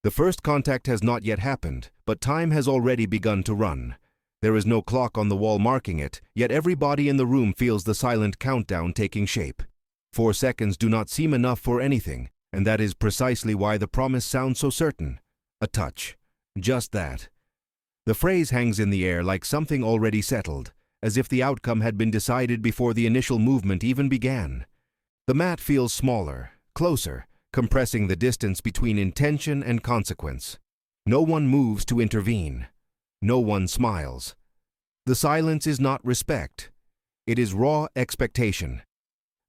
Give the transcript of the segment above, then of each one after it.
The first contact has not yet happened, but time has already begun to run. There is no clock on the wall marking it, yet every body in the room feels the silent countdown taking shape. 4 seconds do not seem enough for anything, and that is precisely why the promise sounds so certain. A touch. Just that. The phrase hangs in the air like something already settled, as if the outcome had been decided before the initial movement even began. The mat feels smaller, closer, compressing the distance between intention and consequence. No one moves to intervene. No one smiles. The silence is not respect. It is raw expectation.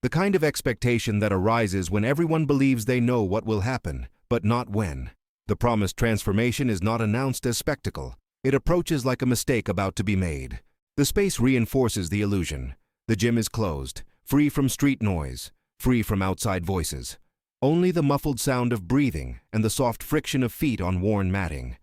The kind of expectation that arises when everyone believes they know what will happen, but not when. The promised transformation is not announced as spectacle. It approaches like a mistake about to be made. The space reinforces the illusion. The gym is closed, free from street noise, free from outside voices. Only the muffled sound of breathing and the soft friction of feet on worn matting.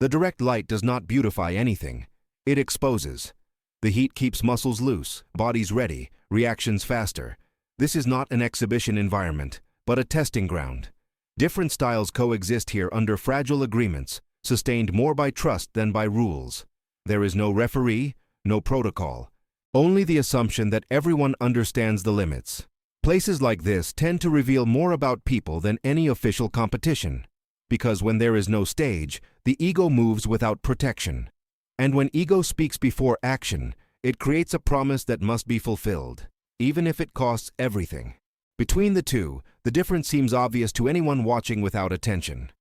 The direct light does not beautify anything. It exposes. The heat keeps muscles loose, bodies ready, reactions faster. This is not an exhibition environment, but a testing ground. Different styles coexist here under fragile agreements, sustained more by trust than by rules. There is no referee, no protocol. Only the assumption that everyone understands the limits. Places like this tend to reveal more about people than any official competition, because when there is no stage, the ego moves without protection. And when ego speaks before action, it creates a promise that must be fulfilled, even if it costs everything. Between the two, the difference seems obvious to anyone watching without attention.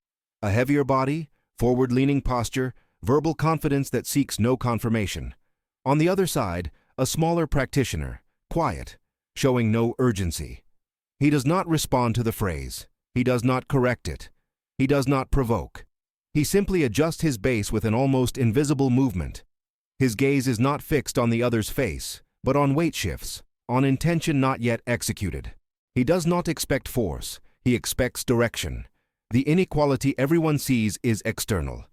A heavier body, forward-leaning posture, verbal confidence that seeks no confirmation. On the other side, a smaller practitioner, quiet, showing no urgency. He does not respond to the phrase. He does not correct it. He does not provoke. He simply adjusts his base with an almost invisible movement. His gaze is not fixed on the other's face, but on weight shifts, on intention not yet executed. He does not expect force. He expects direction. The inequality everyone sees is external.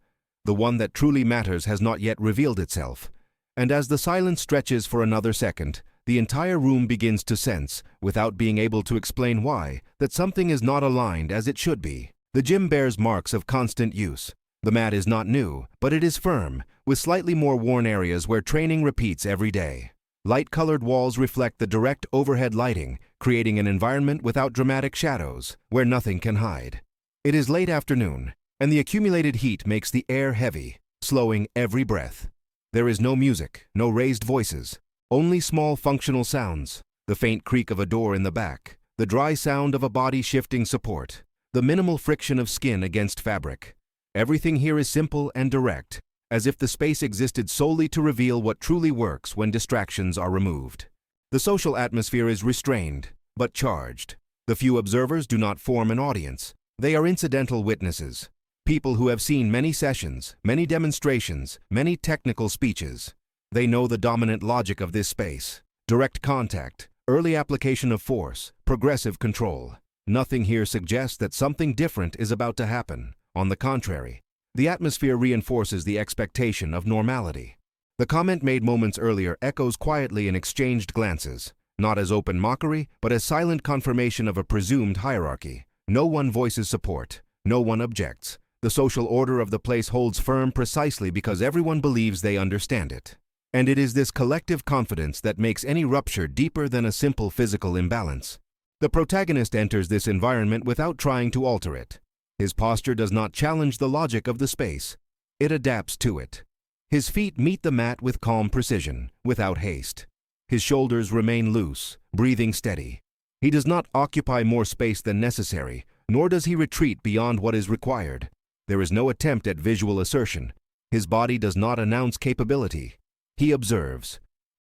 The one that truly matters has not yet revealed itself. And as the silence stretches for another second, the entire room begins to sense, without being able to explain why, that something is not aligned as it should be. The gym bears marks of constant use. The mat is not new, but it is firm, with slightly more worn areas where training repeats every day. Light-colored walls reflect the direct overhead lighting, creating an environment without dramatic shadows, where nothing can hide. It is late afternoon, and the accumulated heat makes the air heavy, slowing every breath. There is no music, no raised voices. Only small functional sounds, the faint creak of a door in the back, the dry sound of a body shifting support, the minimal friction of skin against fabric. Everything here is simple and direct, as if the space existed solely to reveal what truly works when distractions are removed. The social atmosphere is restrained, but charged. The few observers do not form an audience. They are incidental witnesses, people who have seen many sessions, many demonstrations, many technical speeches. They know the dominant logic of this space. Direct contact, early application of force, progressive control. Nothing here suggests that something different is about to happen. On the contrary, the atmosphere reinforces the expectation of normality. The comment made moments earlier echoes quietly in exchanged glances, not as open mockery, but as silent confirmation of a presumed hierarchy. No one voices support. No one objects. The social order of the place holds firm precisely because everyone believes they understand it. And it is this collective confidence that makes any rupture deeper than a simple physical imbalance. The protagonist enters this environment without trying to alter it. His posture does not challenge the logic of the space. It adapts to it. His feet meet the mat with calm precision, without haste. His shoulders remain loose, breathing steady. He does not occupy more space than necessary, nor does he retreat beyond what is required. There is no attempt at visual assertion. His body does not announce capability. He observes.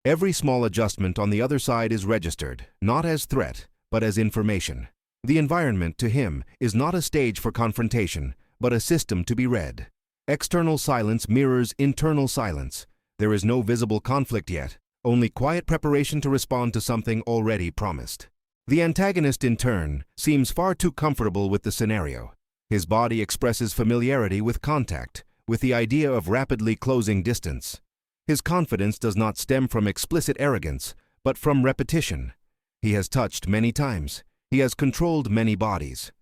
Every small adjustment on the other side is registered, not as threat, but as information. The environment, to him, is not a stage for confrontation, but a system to be read. External silence mirrors internal silence. There is no visible conflict yet, only quiet preparation to respond to something already promised. The antagonist, in turn, seems far too comfortable with the scenario. His body expresses familiarity with contact, with the idea of rapidly closing distance. His confidence does not stem from explicit arrogance, but from repetition. He has touched many times. He has controlled many bodies.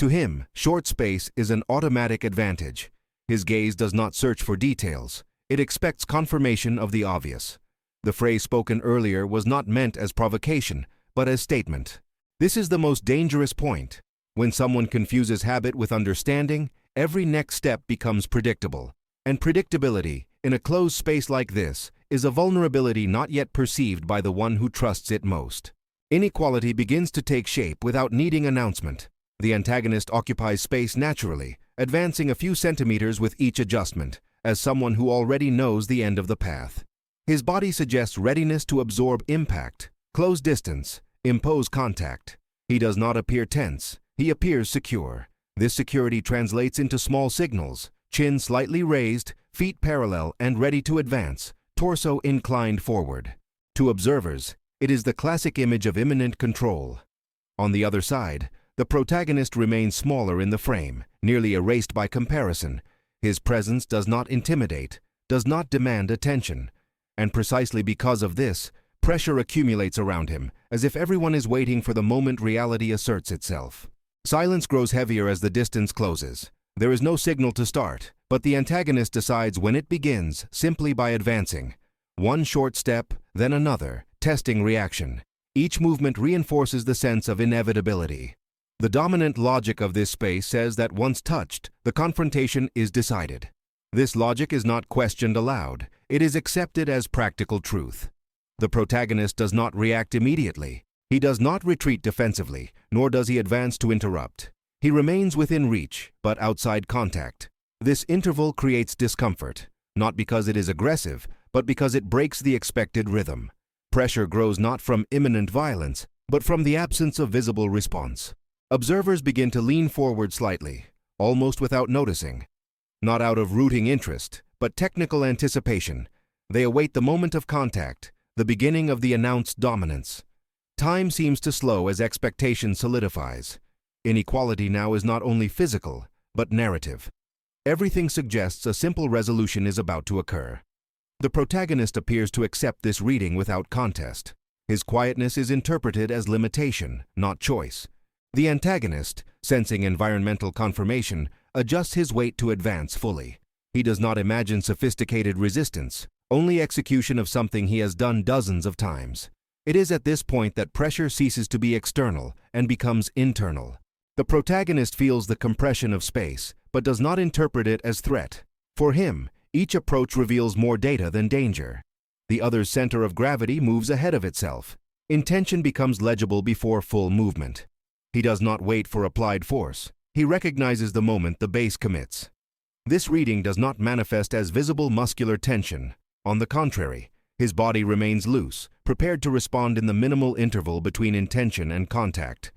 To him, short space is an automatic advantage. His gaze does not search for details. It expects confirmation of the obvious. The phrase spoken earlier was not meant as provocation, but as statement. This is the most dangerous point. When someone confuses habit with understanding, every next step becomes predictable. And predictability, in a closed space like this, is a vulnerability not yet perceived by the one who trusts it most. Inequality begins to take shape without needing announcement. The antagonist occupies space naturally, advancing a few centimeters with each adjustment, as someone who already knows the end of the path. His body suggests readiness to absorb impact, close distance, impose contact. He does not appear tense, he appears secure. This security translates into small signals: chin slightly raised, feet parallel and ready to advance, torso inclined forward. To observers, it is the classic image of imminent control. On the other side, the protagonist remains smaller in the frame, nearly erased by comparison. His presence does not intimidate, does not demand attention. And precisely because of this, pressure accumulates around him, as if everyone is waiting for the moment reality asserts itself. Silence grows heavier as the distance closes. There is no signal to start, but the antagonist decides when it begins simply by advancing. One short step, then another, testing reaction. Each movement reinforces the sense of inevitability. The dominant logic of this space says that once touched, the confrontation is decided. This logic is not questioned aloud. It is accepted as practical truth. The protagonist does not react immediately. He does not retreat defensively, nor does he advance to interrupt. He remains within reach, but outside contact. This interval creates discomfort, not because it is aggressive, but because it breaks the expected rhythm. Pressure grows not from imminent violence, but from the absence of visible response. Observers begin to lean forward slightly, almost without noticing. Not out of rooting interest, but technical anticipation. They await the moment of contact, the beginning of the announced dominance. Time seems to slow as expectation solidifies. Inequality now is not only physical, but narrative. Everything suggests a simple resolution is about to occur. The protagonist appears to accept this reading without contest. His quietness is interpreted as limitation, not choice. The antagonist, sensing environmental confirmation, adjusts his weight to advance fully. He does not imagine sophisticated resistance, only execution of something he has done dozens of times. It is at this point that pressure ceases to be external and becomes internal. The protagonist feels the compression of space, but does not interpret it as threat. For him, each approach reveals more data than danger. The other's center of gravity moves ahead of itself. Intention becomes legible before full movement. He does not wait for applied force. He recognizes the moment the base commits. This reading does not manifest as visible muscular tension. On the contrary, his body remains loose, prepared to respond in the minimal interval between intention and contact.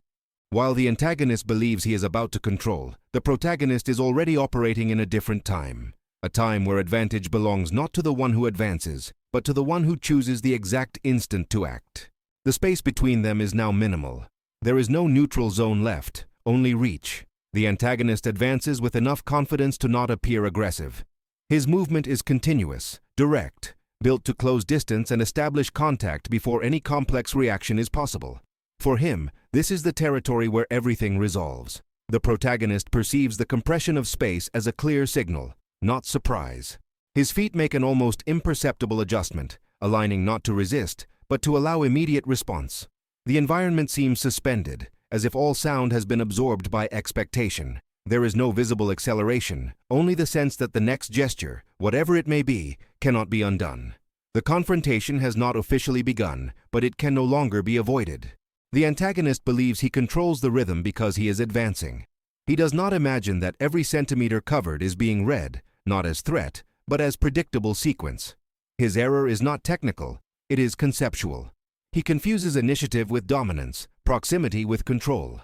While the antagonist believes he is about to control, the protagonist is already operating in a different time. A time where advantage belongs not to the one who advances, but to the one who chooses the exact instant to act. The space between them is now minimal. There is no neutral zone left, only reach. The antagonist advances with enough confidence to not appear aggressive. His movement is continuous, direct, built to close distance and establish contact before any complex reaction is possible. For him, this is the territory where everything resolves. The protagonist perceives the compression of space as a clear signal, not surprise. His feet make an almost imperceptible adjustment, aligning not to resist, but to allow immediate response. The environment seems suspended, as if all sound has been absorbed by expectation. There is no visible acceleration, only the sense that the next gesture, whatever it may be, cannot be undone. The confrontation has not officially begun, but it can no longer be avoided. The antagonist believes he controls the rhythm because he is advancing. He does not imagine that every centimeter covered is being read, not as threat, but as predictable sequence. His error is not technical, it is conceptual. He confuses initiative with dominance, proximity with control.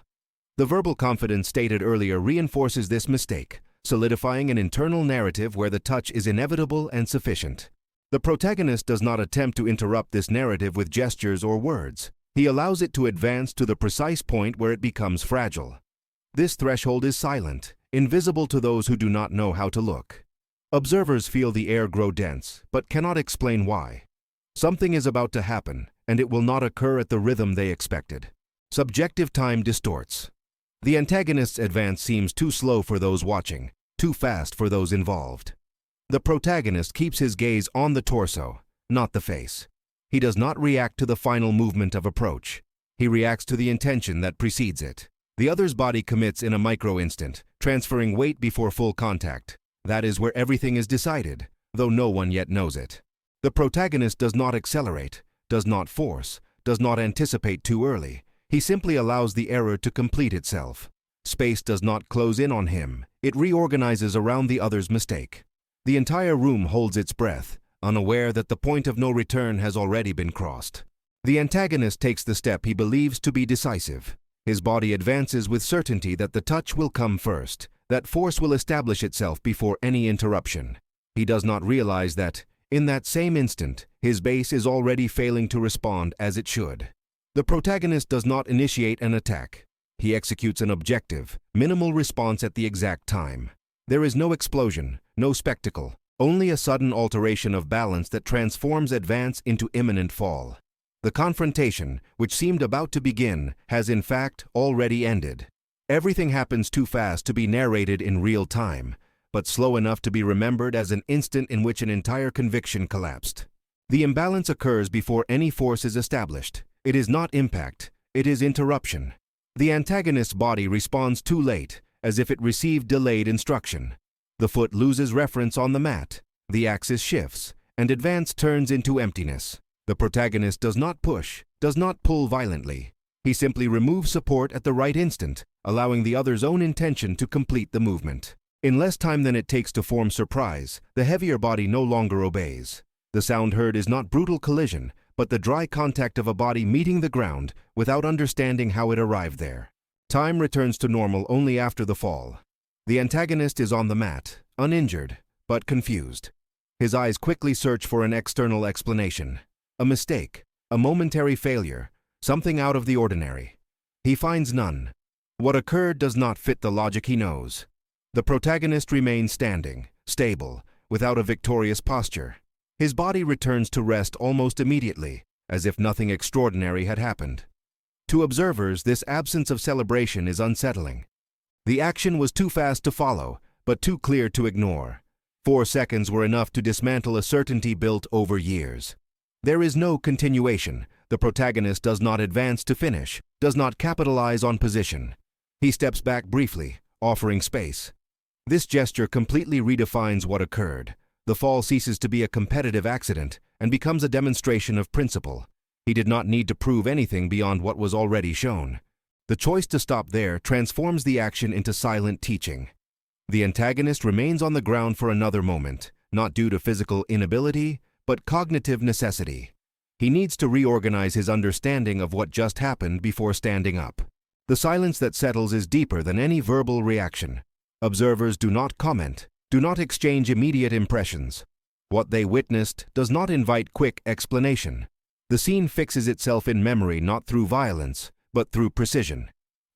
The verbal confidence stated earlier reinforces this mistake, solidifying an internal narrative where the touch is inevitable and sufficient. The protagonist does not attempt to interrupt this narrative with gestures or words. He allows it to advance to the precise point where it becomes fragile. This threshold is silent, invisible to those who do not know how to look. Observers feel the air grow dense, but cannot explain why. Something is about to happen, and it will not occur at the rhythm they expected. Subjective time distorts. The antagonist's advance seems too slow for those watching, too fast for those involved. The protagonist keeps his gaze on the torso, not the face. He does not react to the final movement of approach. He reacts to the intention that precedes it. The other's body commits in a micro-instant, transferring weight before full contact. That is where everything is decided, though no one yet knows it. The protagonist does not accelerate, does not force, does not anticipate too early. He simply allows the error to complete itself. Space does not close in on him. It reorganizes around the other's mistake. The entire room holds its breath, unaware that the point of no return has already been crossed. The antagonist takes the step he believes to be decisive. His body advances with certainty that the touch will come first, that force will establish itself before any interruption. He does not realize that, in that same instant, his base is already failing to respond as it should. The protagonist does not initiate an attack. He executes an objective, minimal response at the exact time. There is no explosion, no spectacle, only a sudden alteration of balance that transforms advance into imminent fall. The confrontation, which seemed about to begin, has in fact already ended. Everything happens too fast to be narrated in real time, but slow enough to be remembered as an instant in which an entire conviction collapsed. The imbalance occurs before any force is established. It is not impact, it is interruption. The antagonist's body responds too late, as if it received delayed instruction. The foot loses reference on the mat, the axis shifts, and advance turns into emptiness. The protagonist does not push, does not pull violently. He simply removes support at the right instant, allowing the other's own intention to complete the movement. In less time than it takes to form surprise, the heavier body no longer obeys. The sound heard is not brutal collision, but the dry contact of a body meeting the ground without understanding how it arrived there. Time returns to normal only after the fall. The antagonist is on the mat, uninjured, but confused. His eyes quickly search for an external explanation. A mistake, a momentary failure, something out of the ordinary. He finds none. What occurred does not fit the logic he knows. The protagonist remains standing, stable, without a victorious posture. His body returns to rest almost immediately, as if nothing extraordinary had happened. To observers, this absence of celebration is unsettling. The action was too fast to follow, but too clear to ignore. 4 seconds were enough to dismantle a certainty built over years. There is no continuation. The protagonist does not advance to finish, does not capitalize on position. He steps back briefly, offering space. This gesture completely redefines what occurred. The fall ceases to be a competitive accident and becomes a demonstration of principle. He did not need to prove anything beyond what was already shown. The choice to stop there transforms the action into silent teaching. The antagonist remains on the ground for another moment, not due to physical inability, but cognitive necessity. He needs to reorganize his understanding of what just happened before standing up. The silence that settles is deeper than any verbal reaction. Observers do not comment, do not exchange immediate impressions. What they witnessed does not invite quick explanation. The scene fixes itself in memory not through violence, but through precision.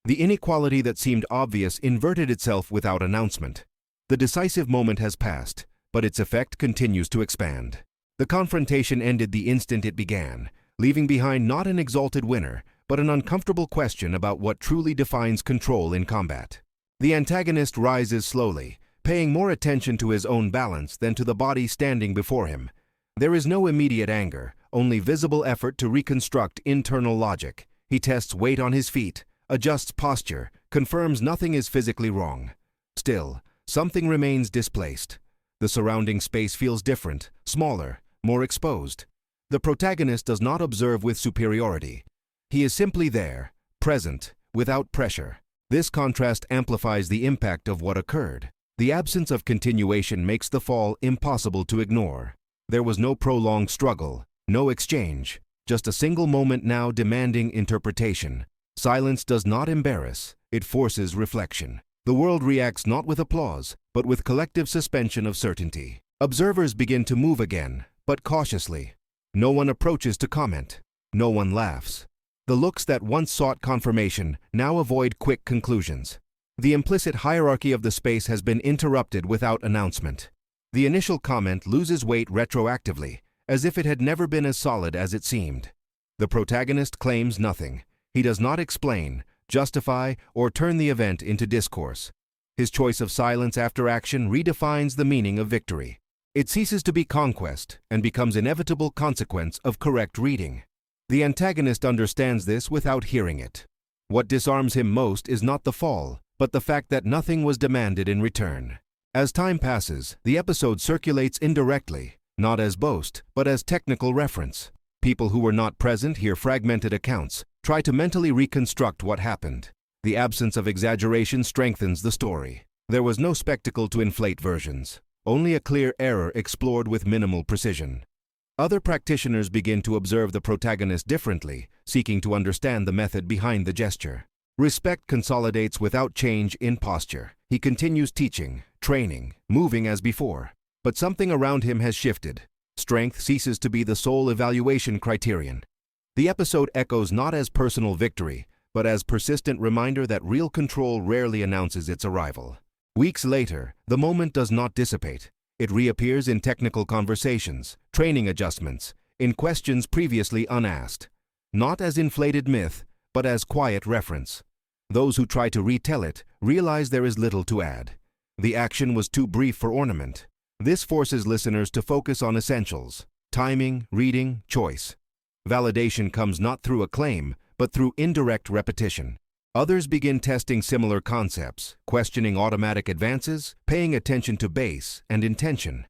The inequality that seemed obvious inverted itself without announcement. The decisive moment has passed, but its effect continues to expand. The confrontation ended the instant it began, leaving behind not an exalted winner, but an uncomfortable question about what truly defines control in combat. The antagonist rises slowly, paying more attention to his own balance than to the body standing before him. There is no immediate anger, only visible effort to reconstruct internal logic. He tests weight on his feet, adjusts posture, confirms nothing is physically wrong. Still, something remains displaced. The surrounding space feels different, smaller, more exposed. The protagonist does not observe with superiority. He is simply there, present, without pressure. This contrast amplifies the impact of what occurred. The absence of continuation makes the fall impossible to ignore. There was no prolonged struggle, no exchange, just a single moment now demanding interpretation. Silence does not embarrass, it forces reflection. The world reacts not with applause, but with collective suspension of certainty. Observers begin to move again, but cautiously. No one approaches to comment. No one laughs. The looks that once sought confirmation now avoid quick conclusions. The implicit hierarchy of the space has been interrupted without announcement. The initial comment loses weight retroactively, as if it had never been as solid as it seemed. The protagonist claims nothing. He does not explain, justify, or turn the event into discourse. His choice of silence after action redefines the meaning of victory. It ceases to be conquest and becomes inevitable consequence of correct reading. The antagonist understands this without hearing it. What disarms him most is not the fall, but the fact that nothing was demanded in return. As time passes, the episode circulates indirectly, not as boast, but as technical reference. People who were not present hear fragmented accounts, try to mentally reconstruct what happened. The absence of exaggeration strengthens the story. There was no spectacle to inflate versions, only a clear error explored with minimal precision. Other practitioners begin to observe the protagonist differently, seeking to understand the method behind the gesture. Respect consolidates without change in posture. He continues teaching, training, moving as before. But something around him has shifted. Strength ceases to be the sole evaluation criterion. The episode echoes not as personal victory, but as persistent reminder that real control rarely announces its arrival. Weeks later, the moment does not dissipate. It reappears in technical conversations, training adjustments, in questions previously unasked. Not as inflated myth, but as quiet reference. Those who try to retell it realize there is little to add. The action was too brief for ornament. This forces listeners to focus on essentials: timing, reading, choice. Validation comes not through acclaim, but through indirect repetition. Others begin testing similar concepts, questioning automatic advances, paying attention to base and intention.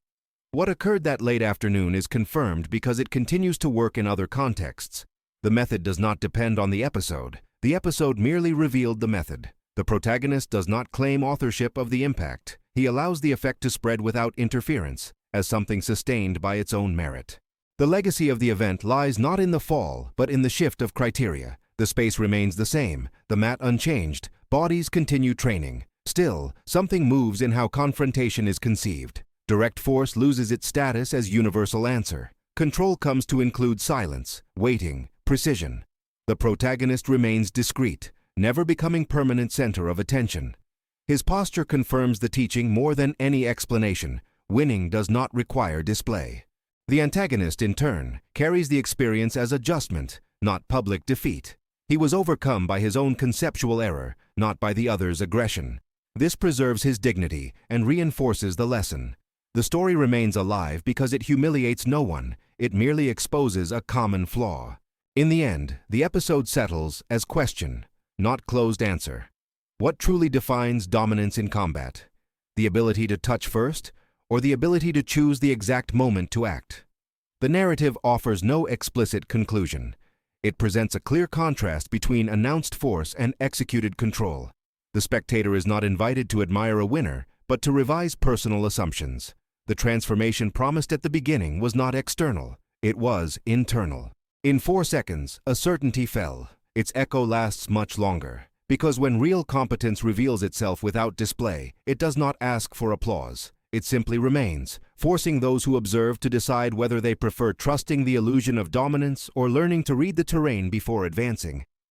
What occurred that late afternoon is confirmed because it continues to work in other contexts. The method does not depend on the episode merely revealed the method. The protagonist does not claim authorship of the impact. He allows the effect to spread without interference, as something sustained by its own merit. The legacy of the event lies not in the fall, but in the shift of criteria. The space remains the same, the mat unchanged, bodies continue training. Still, something moves in how confrontation is conceived. Direct force loses its status as universal answer. Control comes to include silence, waiting, precision. The protagonist remains discreet, never becoming permanent center of attention. His posture confirms the teaching more than any explanation. Winning does not require display. The antagonist, in turn, carries the experience as adjustment, not public defeat. He was overcome by his own conceptual error, not by the other's aggression. This preserves his dignity and reinforces the lesson. The story remains alive because it humiliates no one. It merely exposes a common flaw. In the end, the episode settles as question, not closed answer. What truly defines dominance in combat? The ability to touch first, or the ability to choose the exact moment to act? The narrative offers no explicit conclusion. It presents a clear contrast between announced force and executed control. The spectator is not invited to admire a winner, but to revise personal assumptions. The transformation promised at the beginning was not external, it was internal. In 4 seconds, a certainty fell. Its echo lasts much longer, because when real competence reveals itself without display, it does not ask for applause. It simply remains, forcing those who observe to decide whether they prefer trusting the illusion of dominance or learning to read the terrain before advancing.